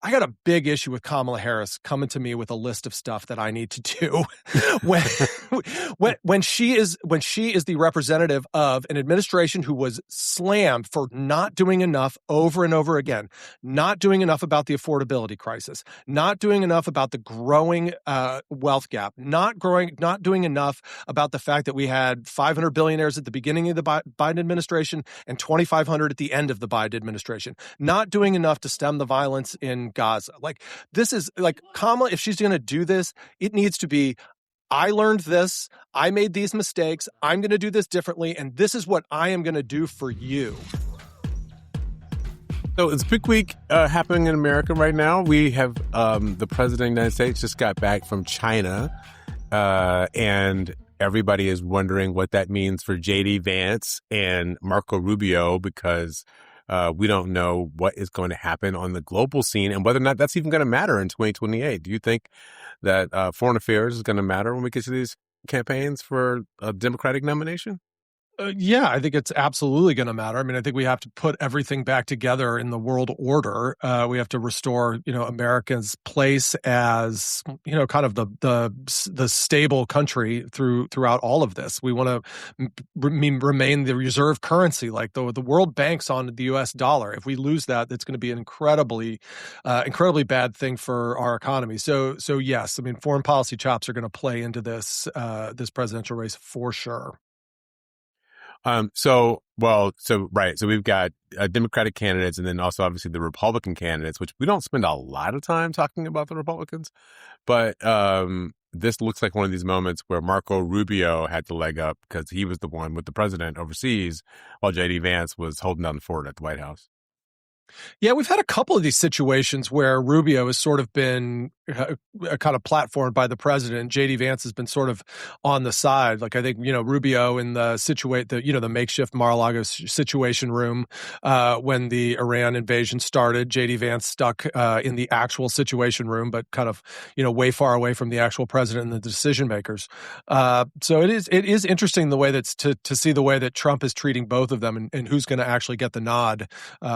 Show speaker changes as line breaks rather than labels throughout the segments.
I got a big issue with Kamala Harris coming to me with a list of stuff that I need to do when when she is the representative of an administration who was slammed for not doing enough over and over again, not doing enough about the affordability crisis, not doing enough about the growing wealth gap, not doing enough about the fact that we had 500 billionaires at the beginning of the Biden administration and 2,500 at the end of the Biden administration, not doing enough to stem the violence in Gaza. Like, this is like Kamala, if she's going to do this, it needs to be, I learned this, I made these mistakes, I'm going to do this differently, and this is what I am going to do for you.
So it's Big Week happening in America right now. We have the president of the United States just got back from China, and everybody is wondering what that means for J.D. Vance and Marco Rubio, because we don't know what is going to happen on the global scene and whether or not that's even going to matter in 2028. Do you think that foreign affairs is going to matter when we get to these campaigns for a Democratic nomination?
Yeah, I think it's absolutely going to matter. I mean, I think we have to put everything back together in the world order. We have to restore, America's place as, kind of the stable country throughout all of this. We want to remain the reserve currency, like the World Bank's on the U.S. dollar. If we lose that, that's going to be an incredibly bad thing for our economy. So yes, I mean, foreign policy chops are going to play into this presidential race for sure.
So we've got Democratic candidates and then also obviously the Republican candidates, which we don't spend a lot of time talking about the Republicans, but this looks like one of these moments where Marco Rubio had the leg up because he was the one with the president overseas while J.D. Vance was holding down the fort at the White House.
Yeah, we've had a couple of these situations where Rubio has sort of been kind of platformed by the president. J.D. Vance has been sort of on the side. Like, I think, Rubio in the makeshift Mar-a-Lago situation room when the Iran invasion started, J.D. Vance stuck in the actual situation room, but kind of, way far away from the actual president and the decision makers. So it is interesting the way that's to see the way that Trump is treating both of them and who's going to actually get the nod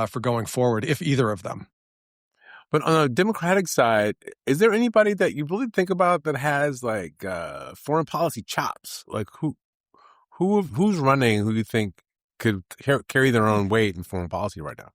for going forward, if either of them.
But on the Democratic side, is there anybody that you really think about that has like foreign policy chops? Like who's running who you think could carry their own weight in foreign policy right now?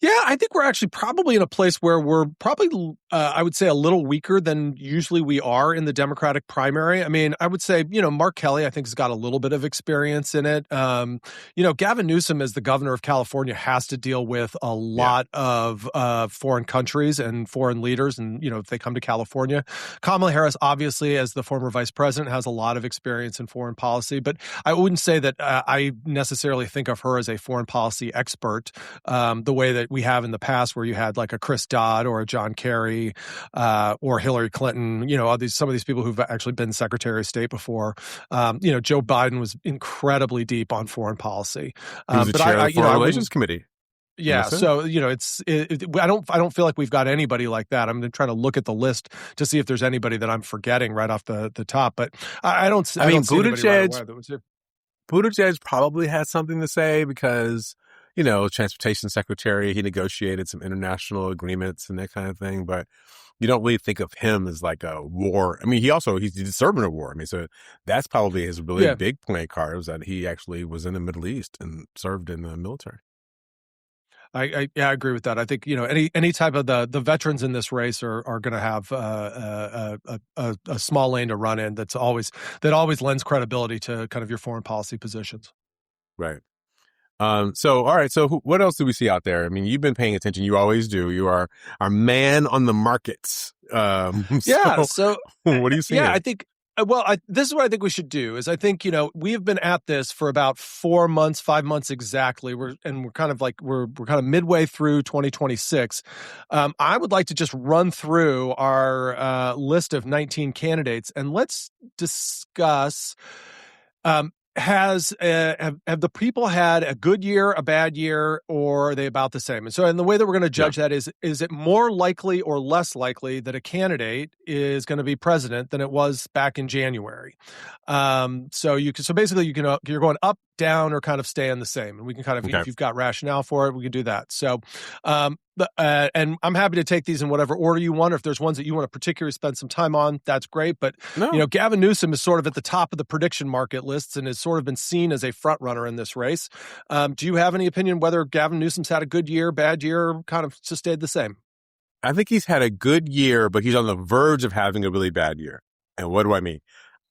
Yeah, I think we're actually probably in a place where we're probably, I would say, a little weaker than usually we are in the Democratic primary. I mean, I would say, Mark Kelly, I think, has got a little bit of experience in it. Gavin Newsom, as the governor of California, has to deal with a lot of foreign countries and foreign leaders. And, if they come to California, Kamala Harris, obviously, as the former vice president, has a lot of experience in foreign policy. But I wouldn't say that I necessarily think of her as a foreign policy expert the way that we have in the past, where you had like a Chris Dodd or a John Kerry or Hillary Clinton, some of these people who've actually been Secretary of State before. Joe Biden was incredibly deep on foreign policy.
He was the chair of the Foreign Relations Committee.
Yeah, so I don't feel like we've got anybody like that. I'm trying to look at the list to see if there's anybody that I'm forgetting right off the top, but I don't. I mean,
Buttigieg probably has something to say because, transportation secretary, he negotiated some international agreements and that kind of thing, but you don't really think of him as like a war. I mean, he's serving a war. I mean, so that's probably his really big playing card, was that he actually was in the Middle East and served in the military.
I agree with that. I think, any type of the veterans in this race are going to have a small lane to run in that always lends credibility to kind of your foreign policy positions.
Right. So, all right. So what else do we see out there? I mean, you've been paying attention. You always do. You are our man on the markets.
So
what do you see?
Yeah, I think, this is what I think we should do is I think, we have been at this for about 5 months exactly. We're kind of midway through 2026. I would like to just run through our list of 19 candidates and let's discuss, have the people had a good year, a bad year, or are they about the same? And so, the way that we're going to judge that is it more likely or less likely that a candidate is going to be president than it was back in January? So basically you're going up, down, or kind of staying the same. And we can kind of, if you've got rationale for it, we can do that. So, And I'm happy to take these in whatever order you want. Or if there's ones that you want to particularly spend some time on, that's great. But,
No.
Gavin Newsom is sort of at the top of the prediction market lists and has sort of been seen as a front runner in this race. Do you have any opinion whether Gavin Newsom's had a good year, bad year, kind of just stayed the same?
I think he's had a good year, but he's on the verge of having a really bad year. And what do I mean?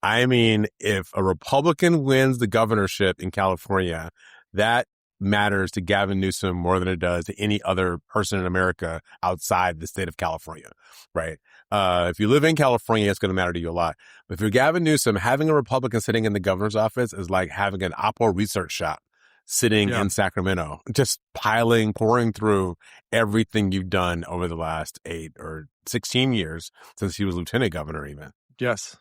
I mean, if a Republican wins the governorship in California, that matters to Gavin Newsom more than it does to any other person in America outside the state of California, right? If you live in California, it's going to matter to you a lot. But if you're Gavin Newsom, having a Republican sitting in the governor's office is like having an Apple research shop sitting in Sacramento, just pouring through everything you've done over the last 8 or 16 years since he was lieutenant governor even.
Yes.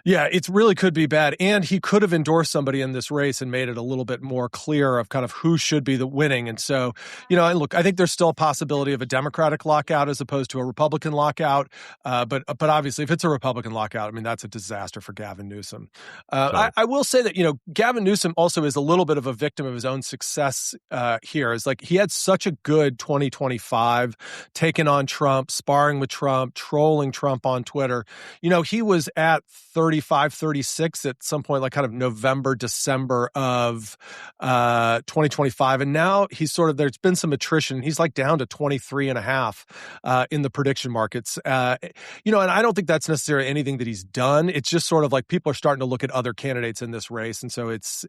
Yeah, it really could be bad. And he could have endorsed somebody in this race and made it a little bit more clear of kind of who should be the winning. And so, and look, I think there's still a possibility of a Democratic lockout as opposed to a Republican lockout. But obviously, if it's a Republican lockout, I mean, that's a disaster for Gavin Newsom. I will say that, Gavin Newsom also is a little bit of a victim of his own success here. It's like he had such a good 2025, taking on Trump, sparring with Trump, trolling Trump on Twitter. He was at 35, 36 at some point, like kind of November, December of 2025. And now he's there's been some attrition. He's like down to 23 and a half in the prediction markets. And I don't think that's necessarily anything that he's done. It's just sort of like people are starting to look at other candidates in this race. And so it's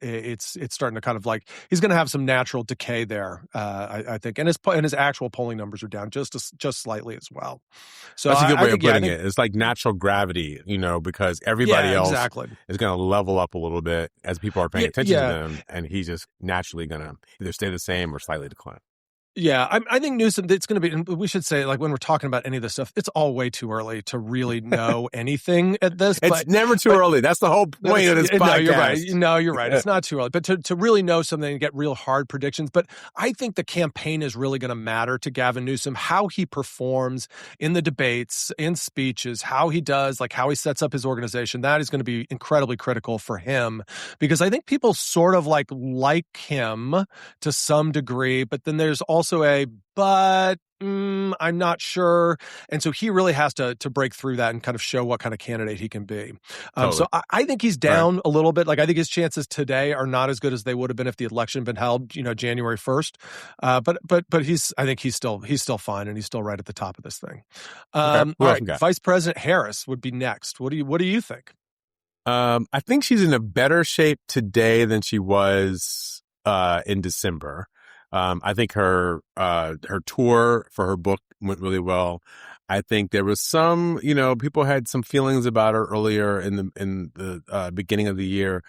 starting to kind of like, he's going to have some natural decay there, I think. And his actual polling numbers are down just slightly as well. So
that's a good way of putting it. It's like natural gravity, because everybody else is going to level up a little bit as people are paying attention to them, and he's just naturally going to either stay the same or slightly decline.
Yeah, I think Newsom, it's going to be, we should say, like, when we're talking about any of this stuff, it's all way too early to really know anything at this.
It's never too early. That's the whole point of this podcast.
You're right. It's not too early. But to really know something and get real hard predictions. But I think the campaign is really going to matter to Gavin Newsom, how he performs in the debates, in speeches, how he does, like how he sets up his organization. That is going to be incredibly critical for him, because I think people sort of like him to some degree, but then there's also I'm not sure. And so he really has to break through that and kind of show what kind of candidate he can be. Totally. So I think he's down a little bit. Like, I think his chances today are not as good as they would have been if the election had been held, January 1st. But I think he's still fine, and he's still right at the top of this thing. All right, Vice President Harris would be next. What do you think?
I think she's in a better shape today than she was in December. I think her tour for her book went really well. I think there was some, people had some feelings about her earlier in the beginning of the year.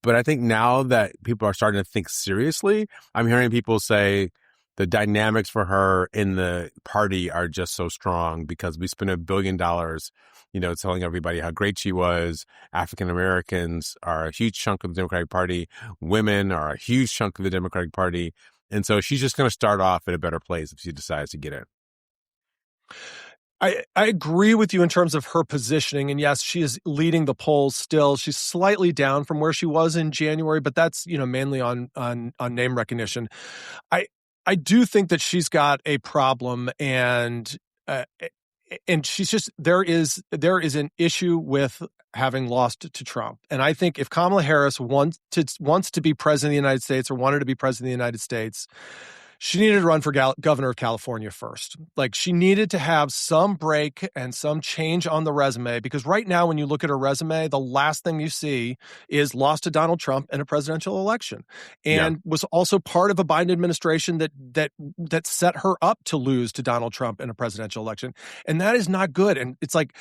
But I think now that people are starting to think seriously, I'm hearing people say the dynamics for her in the party are just so strong because we spent $1 billion, telling everybody how great she was. African Americans are a huge chunk of the Democratic Party. Women are a huge chunk of the Democratic Party. And so she's just going to start off at a better place if she decides to get in.
I agree with you in terms of her positioning. And yes, she is leading the polls still. She's slightly down from where she was in January, but that's, mainly on name recognition. I do think that she's got a problem, and she's just, there is an issue with having lost to Trump. And I think if Kamala Harris wants to be president of the United States, or wanted to be president of the United States, she needed to run for governor of California first. Like, she needed to have some break and some change on the resume, because right now, when you look at her resume, the last thing you see is lost to Donald Trump in a presidential election, and was also part of a Biden administration that set her up to lose to Donald Trump in a presidential election. And that is not good. And it's like,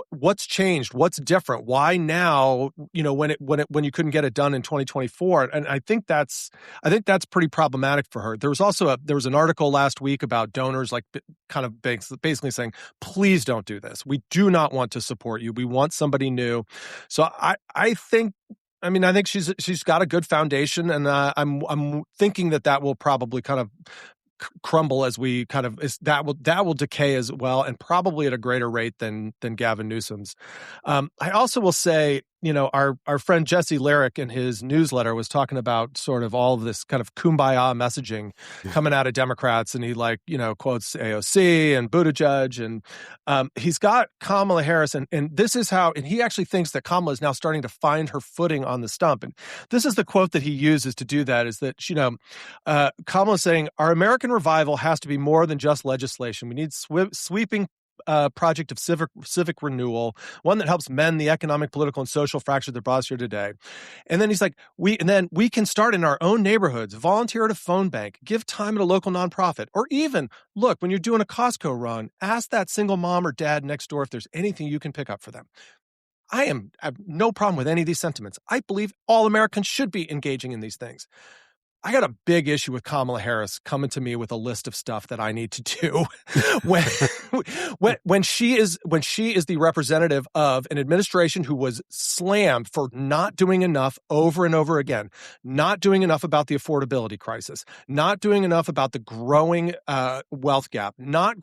what's changed? What's different? Why now? When you couldn't get it done in 2024, and I think that's pretty problematic for her. There was an article last week about donors, like, kind of basically saying, please don't do this. We do not want to support you. We want somebody new. So I think she's got a good foundation, and I'm thinking that will probably kind of crumble as we kind of that will decay as well, and probably at a greater rate than Gavin Newsom's. I also will say, our friend Jesse Lyric in his newsletter was talking about sort of all of this kind of kumbaya messaging coming out of Democrats, and he quotes AOC and Buttigieg, and he's got Kamala Harris, and this is how, and he actually thinks that Kamala is now starting to find her footing on the stump, and this is the quote that he uses to do that, is that Kamala is saying, our American revival has to be more than just legislation. We need sweeping project of civic renewal, one that helps mend the economic, political, and social fracture that brought us here today. And then he's like, we can start in our own neighborhoods, volunteer at a phone bank, give time at a local nonprofit, or even, look, when you're doing a Costco run, ask that single mom or dad next door if there's anything you can pick up for them. I have no problem with any of these sentiments. I believe all Americans should be engaging in these things. I got a big issue with Kamala Harris coming to me with a list of stuff that I need to do when she is the representative of an administration who was slammed for not doing enough over and over again, not doing enough about the affordability crisis, not doing enough about the growing wealth gap, not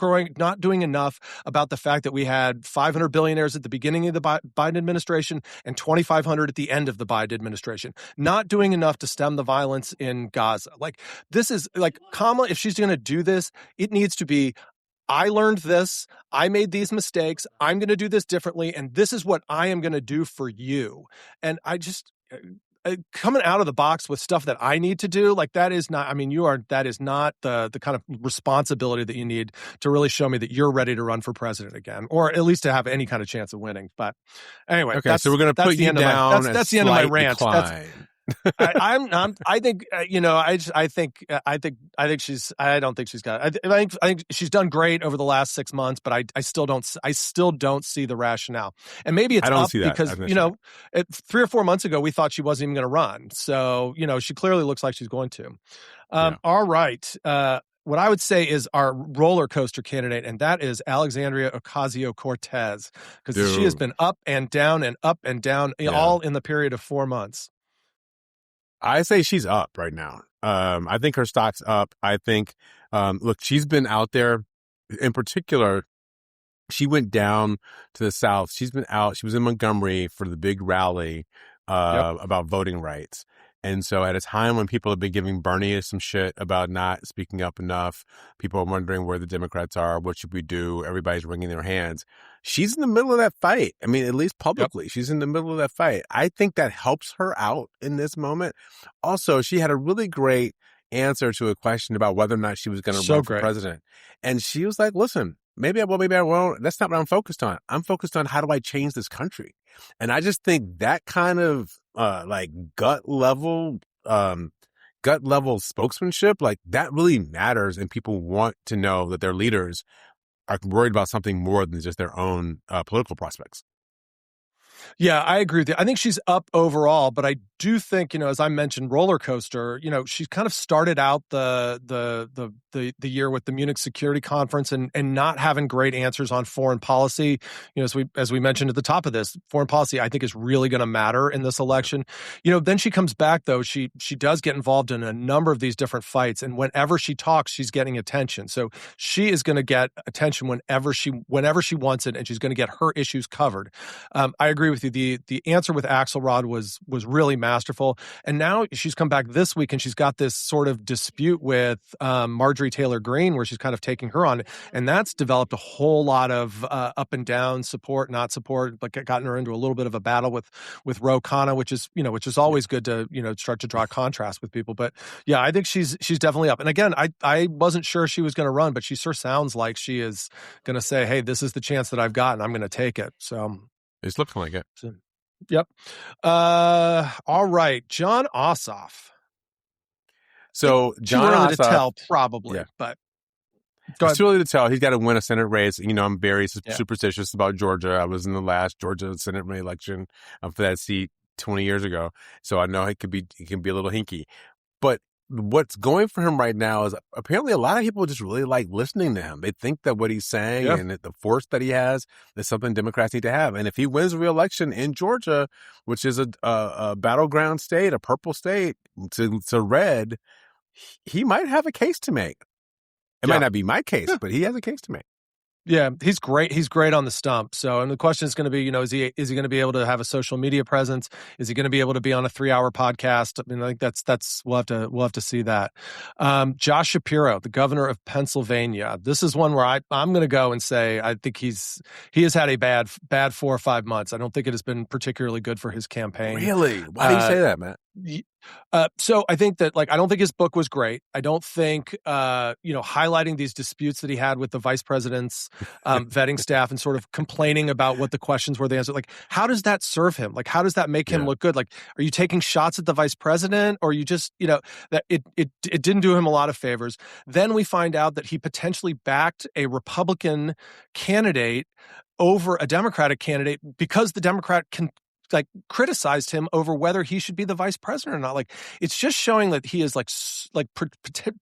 doing enough about the fact that we had 500 billionaires at the beginning of the Biden administration and 2,500 at the end of the Biden administration, not doing enough to stem the violence in Gaza. Like, this is like Kamala, if she's going to do this, it needs to be, I learned this, I made these mistakes, I'm going to do this differently, and this is what I am going to do for you. And I just coming out of the box with stuff that I need to do, like, that is not, I mean, that is not the kind of responsibility that you need to really show me that you're ready to run for president again, or at least to have any kind of chance of winning. But anyway,
okay, so we're going to put you down.
That's the end of my rant. I think she's done great over the last 6 months, but I still don't see the rationale. And maybe it's up because 3 or 4 months ago we thought she wasn't even going to run. So she clearly looks like she's going to. All right. What I would say is our roller coaster candidate, and that is Alexandria Ocasio-Cortez, because she has been up and down, all in the period of 4 months.
I say she's up right now. I think her stock's up. I think, look, she's been out there. In particular, she went down to the South. She's been out. She was in Montgomery for the big rally about voting rights. And so at a time when people have been giving Bernie some shit about not speaking up enough, people are wondering where the Democrats are, what should we do? Everybody's wringing their hands. She's in the middle of that fight. I mean, at least publicly, she's in the middle of that fight. I think that helps her out in this moment. Also, she had a really great answer to a question about whether or not she was going to run for president. And she was like, listen, maybe I will, maybe I won't. That's not what I'm focused on. I'm focused on how do I change this country? And I just think that kind of gut level spokesmanship, like, that really matters. And people want to know that their leaders are worried about something more than just their own political prospects.
Yeah, I agree with you. I think she's up overall, but I do think, as I mentioned, roller coaster, she kind of started out the year with the Munich Security Conference and not having great answers on foreign policy. As we mentioned at the top of this, foreign policy, I think, is really going to matter in this election. Then she comes back, though. She does get involved in a number of these different fights, and whenever she talks, she's getting attention. So she is going to get attention whenever she wants it, and she's going to get her issues covered. I agree with you. The answer with Axelrod was really masterful. And now she's come back this week and she's got this sort of dispute with Marjorie Taylor Greene, where she's kind of taking her on. And that's developed a whole lot of up and down, support, not support, like gotten her into a little bit of a battle with Ro Khanna, which is always good to, start to draw contrast with people. But yeah, I think she's definitely up. And again, I wasn't sure she was going to run, but she sure sounds like she is going to say, hey, this is the chance that I've got and I'm going to take it. So
it's looking like it.
So, yep. All right. Jon Ossoff.
So Jon
Ossoff,
to
tell, probably, but
it's too early to tell. He's got to win a Senate race. I'm very superstitious about Georgia. I was in the last Georgia Senate election for that seat 20 years ago, so I know it can be a little hinky. But what's going for him right now is apparently a lot of people just really like listening to him. They think that what he's saying and the force that he has is something Democrats need to have. And if he wins re-election in Georgia, which is a battleground state, a purple state to red, he might have a case to make. It might not be my case, but he has a case to make.
Yeah, he's great. He's great on the stump. So, and the question is going to be, is he going to be able to have a social media presence? Is he going to be able to be on a 3-hour podcast? I mean, I think that's we'll have to see that. Josh Shapiro, the governor of Pennsylvania. This is one where I'm going to go and say I think he has had a bad 4 or 5 months. I don't think it has been particularly good for his campaign.
Really? Why do you say that, Matt?
So I think that I don't think his book was great. I don't think highlighting these disputes that he had with the vice president's vetting staff and sort of complaining about what the questions were, the answer. How does that serve him? How does that make him look good? Are you taking shots at the vice president, or you just that it didn't do him a lot of favors. Then we find out that he potentially backed a Republican candidate over a Democratic candidate because the Democrat criticized him over whether he should be the vice president or not. It's just showing that he is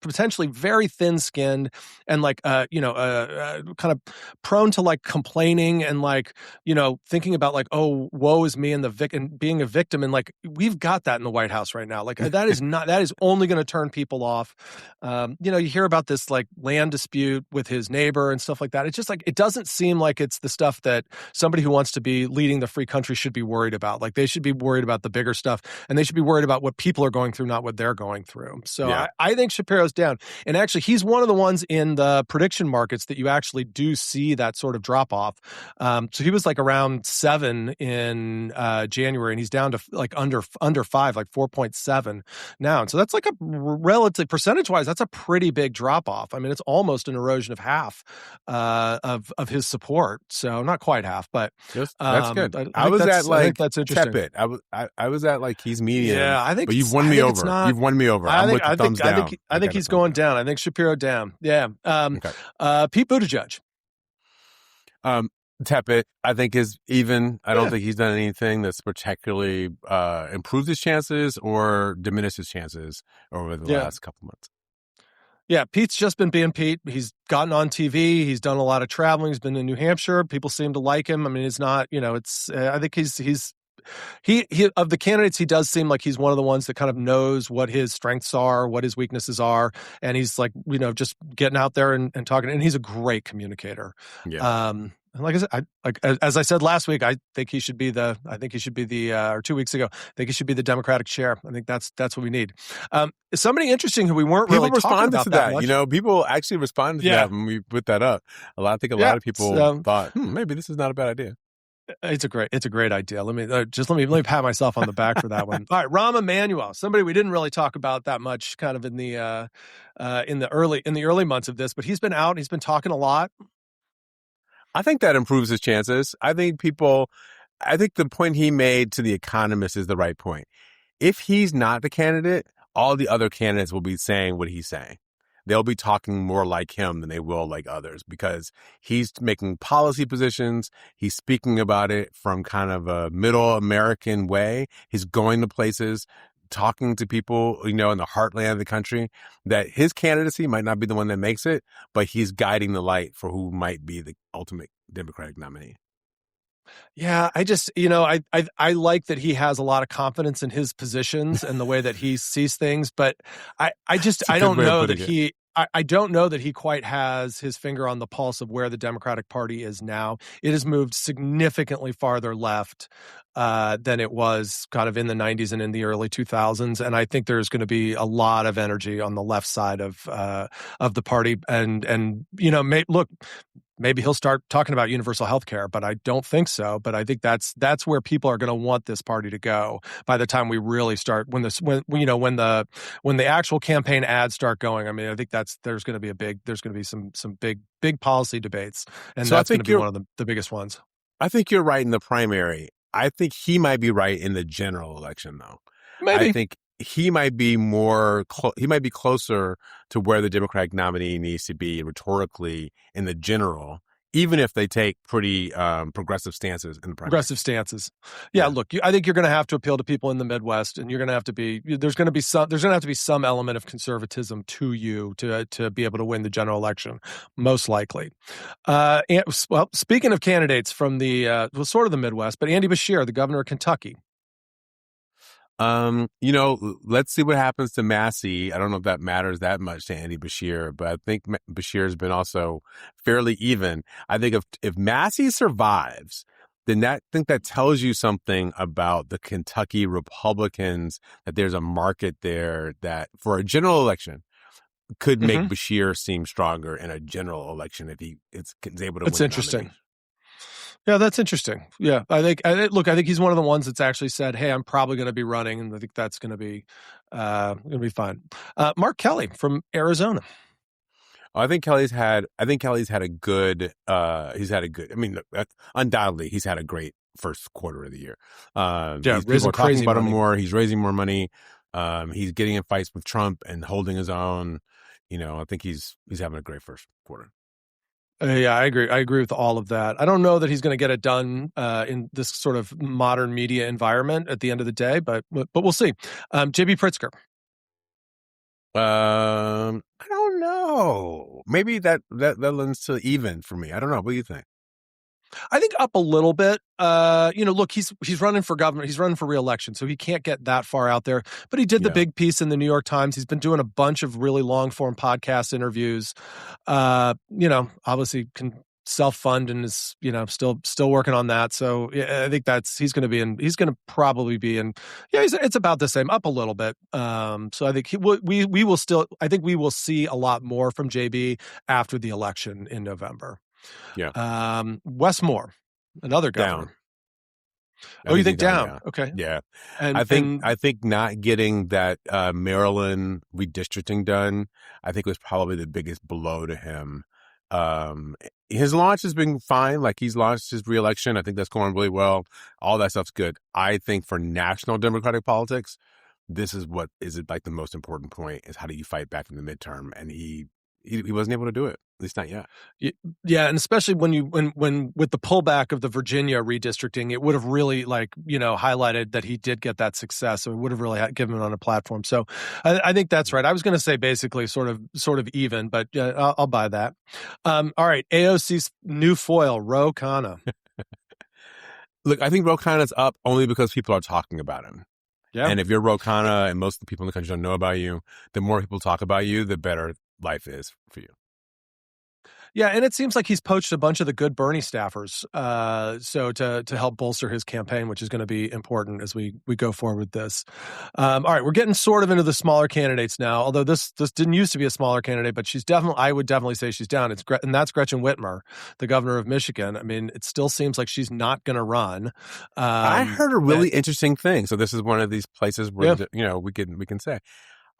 potentially very thin-skinned and kind of prone to complaining and thinking about oh, woe is me and and being a victim. And we've got that in the White House right now. That is only going to turn people off. You hear about this land dispute with his neighbor and stuff like that. It's just it doesn't seem like it's the stuff that somebody who wants to be leading the free country should be worried about. They should be worried about the bigger stuff, and they should be worried about what people are going through, not what they're going through. So yeah. I think Shapiro's down. And actually, he's one of the ones in the prediction markets that you actually do see that sort of drop off. So he was around 7 in January, and he's down to under 5, 4.7 now. And so that's a relative percentage-wise, that's a pretty big drop off. I mean, it's almost an erosion of half of his support. So not quite half, but
that's good.
I
was at
that's interesting.
Tepid. I was at he's medium.
Yeah, I think.
But you've won me over. You've won me over. I'm with the thumbs down.
I think he's going down. I think Shapiro down. Yeah. Okay. Pete Buttigieg.
Tepid. I think is even. I don't think he's done anything that's particularly improved his chances or diminished his chances over the last couple months.
Yeah, Pete's just been being Pete. He's gotten on TV. He's done a lot of traveling. He's been in New Hampshire. People seem to like him. I mean, it's not, it's. I think he of the candidates, he does seem like he's one of the ones that kind of knows what his strengths are, what his weaknesses are, and he's just getting out there and talking. And he's a great communicator. Yeah. And like I said, as I said last week, I think he should be or 2 weeks ago, I think he should be the Democratic chair. I think that's what we need. Somebody interesting who we weren't really talking about that much.
People actually responded to that when we put that up. A lot of people thought, maybe this is not a bad idea.
It's a great idea. Let me pat myself on the back for that one. All right, Rahm Emanuel, somebody we didn't really talk about that much, kind of in the early months of this, but he's been out. He's been talking a lot.
I think that improves his chances. I think the point he made to The Economist is the right point. If he's not the candidate, all the other candidates will be saying what he's saying. They'll be talking more like him than they will like others because he's making policy positions. He's speaking about it from kind of a middle American way. He's going to places, talking to people, in the heartland of the country, that his candidacy might not be the one that makes it, but he's guiding the light for who might be the ultimate Democratic nominee.
Yeah, I just, I like that he has a lot of confidence in his positions and the way that he sees things, but I don't know that I don't know that he quite has his finger on the pulse of where the Democratic Party is now. It has moved significantly farther left than it was kind of in the 90s and in the early 2000s. And I think there's going to be a lot of energy on the left side of the party. And maybe he'll start talking about universal health care, but I don't think so. But I think that's where people are going to want this party to go by the time we really start, when the actual campaign ads start going. I mean, I think there's going to be some big policy debates, and so that's going to be one of the biggest ones.
I think you're right in the primary. I think he might be right in the general election, though.
Maybe.
I think he might be closer to where the Democratic nominee needs to be rhetorically in the general, even if they take pretty progressive stances in the primary.
Progressive stances. Yeah. Look, I think you're going to have to appeal to people in the Midwest, and you're going to have to there's going to have to be some element of conservatism to you to be able to win the general election, most likely. Speaking of candidates from the sort of the Midwest, but Andy Beshear, the governor of Kentucky.
Let's see what happens to Massey. I don't know if that matters that much to Andy Bashir, but I think Bashir has been also fairly even. I think if Massey survives, then I think that tells you something about the Kentucky Republicans, that there's a market there that for a general election could make Bashir seem stronger in a general election if he is able to win.
That's interesting. Yeah, that's interesting. Yeah, I think he's one of the ones that's actually said, "Hey, I'm probably going to be running," and I think that's going to be fine. Mark Kelly from Arizona.
I think Kelly's had a good. I mean, undoubtedly, he's had a great first quarter of the year.
People are talking about him
more. He's raising more money. He's getting in fights with Trump and holding his own. I think he's having a great first quarter.
Yeah, I agree. I agree with all of that. I don't know that he's going to get it done in this sort of modern media environment at the end of the day, but we'll see. JB Pritzker.
I don't know. Maybe that lends to even for me. I don't know. What do you think?
I think up a little bit. Look, he's running for governor. He's running for re-election, so he can't get that far out there. But he did the big piece in the New York Times. He's been doing a bunch of really long-form podcast interviews. Obviously can self-fund and is, still working on that. So yeah, I think he's going to probably be in. Yeah, it's about the same, up a little bit. So I think we will see a lot more from JB after the election in November.
Yeah.
Wes Moore, another governor.
Down.
Oh, you think down?
Yeah.
Okay.
Yeah. I think not getting that Maryland redistricting done, I think was probably the biggest blow to him. His launch has been fine. Like, he's launched his reelection. I think that's going really well. All that stuff's good. I think for national Democratic politics, this is what is like the most important point, is how do you fight back in the midterm? And he wasn't able to do it, at least not yet.
Yeah, and especially when with the pullback of the Virginia redistricting, it would have really highlighted that he did get that success. So it would have really given him on a platform. So I think that's right. I was going to say basically sort of even, but I'll buy that. All right, AOC's new foil, Ro Khanna.
Look, I think Ro Khanna's up only because people are talking about him.
Yeah.
And if you're Ro Khanna and most of the people in the country don't know about you, the more people talk about you, the better life is for you.
Yeah, and it seems like he's poached a bunch of the good Bernie staffers, so to help bolster his campaign, which is going to be important as we go forward with this. All right, we're getting sort of into the smaller candidates now. Although this didn't used to be a smaller candidate, but I would definitely say she's down. And that's Gretchen Whitmer, the governor of Michigan. I mean, it still seems like she's not going to run.
I heard a really interesting thing. So this is one of these places where we can say.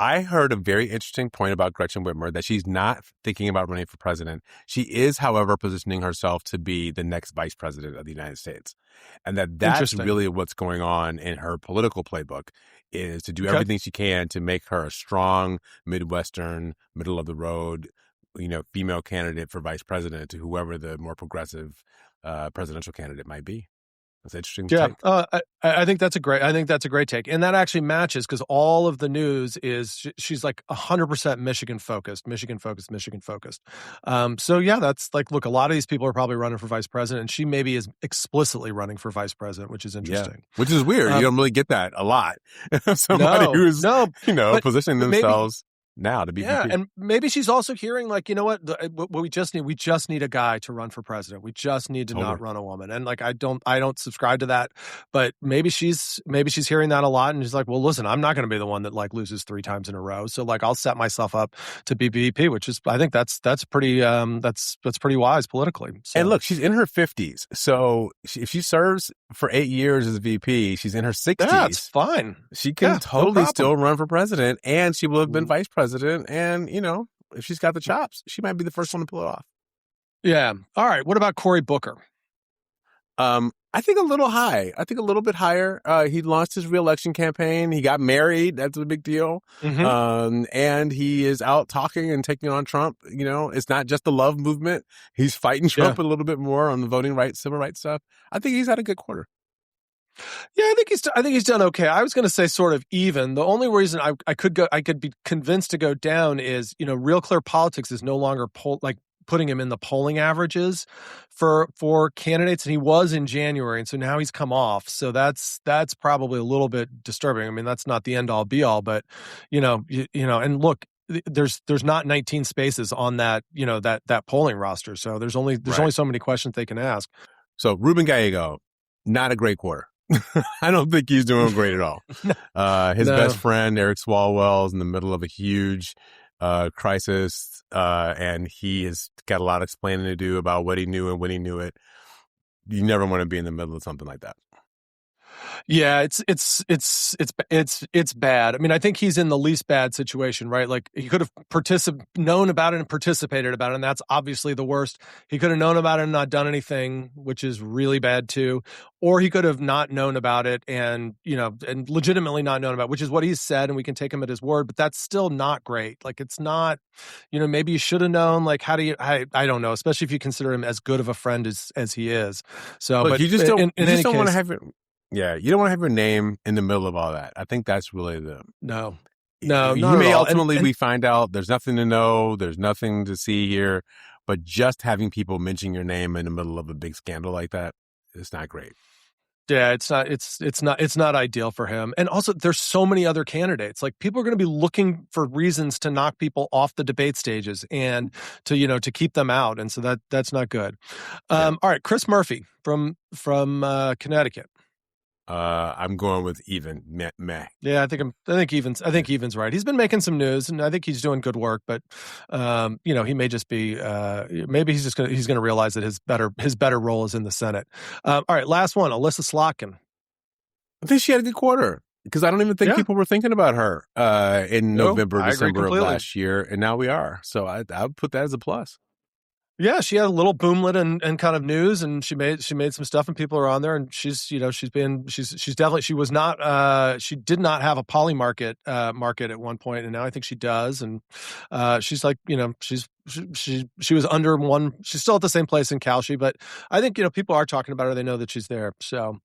I heard a very interesting point about Gretchen Whitmer, that she's not thinking about running for president. She is, however, positioning herself to be the next vice president of the United States. And that's really what's going on in her political playbook, is to do everything she can to make her a strong Midwestern, middle of the road, female candidate for vice president to whoever the more progressive presidential candidate might be. That's interesting.
Yeah, I think that's a great take, and that actually matches because all of the news is she's like 100% Michigan focused. So yeah, that's like, look, a lot of these people are probably running for vice president, and she maybe is explicitly running for vice president, which is interesting.
Yeah. Which is weird. You don't really get that a lot. Somebody who's positioning themselves now to be VP.
And maybe she's also hearing like, you know what we just need a guy to run for president. We just need to not run a woman. And like, I don't subscribe to that, but maybe she's hearing that a lot, and she's like, well, listen, I'm not going to be the one that like loses 3 times in a row. So like, I'll set myself up to be VP, which is, I think that's pretty that's pretty wise politically. So.
And look, she's in her 50s, so if she serves for 8 years as VP, she's in her 60s.
Yeah, it's fine.
She can totally still run for president, and she will have been vice president. And, if she's got the chops, she might be the first one to pull it off.
Yeah. All right. What about Cory Booker?
I think a little high. I think a little bit higher. He launched his reelection campaign. He got married. That's a big deal. And he is out talking and taking on Trump. It's not just the love movement. He's fighting Trump a little bit more on the voting rights, civil rights stuff. I think he's had a good quarter.
Yeah, I think he's done okay. I was going to say sort of even. The only reason I could be convinced to go down is, Real Clear Politics is no longer putting him in the polling averages for candidates, and he was in January, and so now he's come off. So that's probably a little bit disturbing. I mean, that's not the end all be all, but and look, there's not 19 spaces on that that polling roster, so there's only so many questions they can ask.
So Ruben Gallego, not a great quarter. I don't think he's doing great at all. His best friend, Eric Swalwell, is in the middle of a huge crisis, and he has got a lot of explaining to do about what he knew and when he knew it. You never want to be in the middle of something like that.
Yeah, it's bad. I mean, I think he's in the least bad situation, right? Like, he could have known about it and participated about it, and that's obviously the worst. He could have known about it and not done anything, which is really bad too. Or he could have not known about it and legitimately not known about it, which is what he said, and we can take him at his word, but that's still not great. Like, it's not, maybe you should have known. Like, how do you, I don't know, especially if you consider him as good of a friend as he is. So,
look,
but
you just don't,
in any
don't want to
case,
have it. Yeah, you don't want to have your name in the middle of all that. I think that's really
no.
You
not
may
at all.
ultimately we find out there's nothing to know, there's nothing to see here, but just having people mention your name in the middle of a big scandal like that, it's not great.
Yeah, it's not ideal for him. And also, there's so many other candidates. Like, people are going to be looking for reasons to knock people off the debate stages and to keep them out. And so that's not good. All right, Chris Murphy from Connecticut.
I'm going with even. Meh.
Yeah, I think even's right. He's been making some news, and I think he's doing good work. But he may just be maybe he's going to realize that his better role is in the Senate. All right, last one, Alyssa Slotkin.
I think she had a good quarter because I don't even think people were thinking about her in November, December of last year, and now we are. So I would put that as a plus. Yeah,
she had a little boomlet and kind of news, and she made some stuff, and people are on there, and she's definitely, she did not have a poly market at one point, and now I think she does, and she's like, she was under one, she's still at the same place in Calshi, but I think, people are talking about her, they know that she's there. So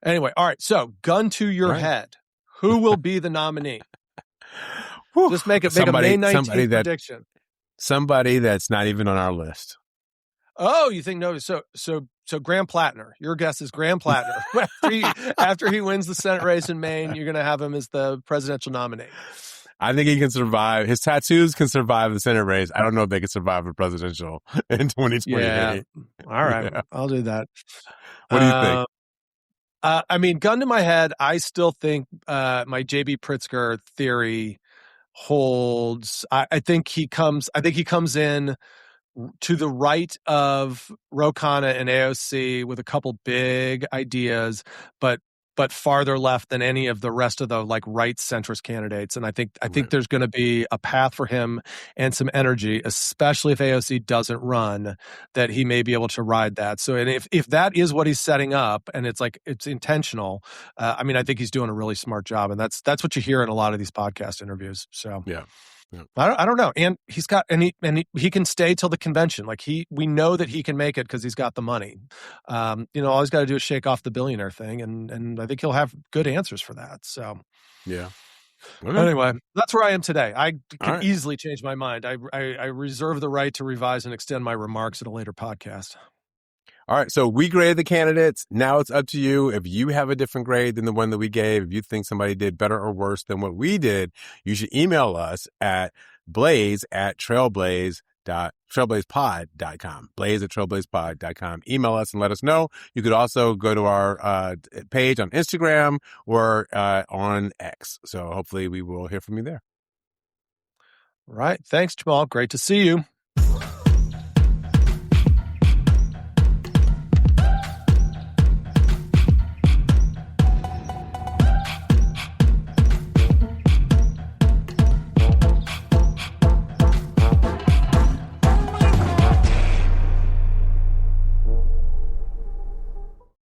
anyway, all right, so gun to your head, who will be the nominee? Just make a May 19th prediction.
Somebody that's not even on our list.
Oh, you think no? So Graham Plattner. Your guess is Graham Plattner. after he wins the Senate race in Maine, you're going to have him as the presidential nominee.
I think he can survive. His tattoos can survive the Senate race. I don't know if they can survive a presidential in 2020.
Yeah. All right. Yeah. I'll do that.
What do you think?
I mean, gun to my head, I still think my J.B. Pritzker theory holds. I think he comes in to the right of Ro Khanna and AOC with a couple big ideas, but farther left than any of the rest of the right centrist candidates. And I think there's going to be a path for him and some energy, especially if AOC doesn't run, that he may be able to ride that. So, and if that is what he's setting up, and it's intentional, I mean, I think he's doing a really smart job, and that's what you hear in a lot of these podcast interviews. So yeah. Yeah. I don't know, and he can stay till the convention. We know that he can make it because he's got the money. All he's got to do is shake off the billionaire thing, and I think he'll have good answers for that. So, yeah. Anyway, that's where I am today. I can easily change my mind. I reserve the right to revise and extend my remarks at a later podcast.
All right, so we graded the candidates. Now it's up to you. If you have a different grade than the one that we gave, if you think somebody did better or worse than what we did, you should email us at blaze@trailblazepod.com. blaze@trailblazepod.com. Email us and let us know. You could also go to our page on Instagram or on X. So hopefully we will hear from you there.
All right. Thanks, Jamal. Great to see you.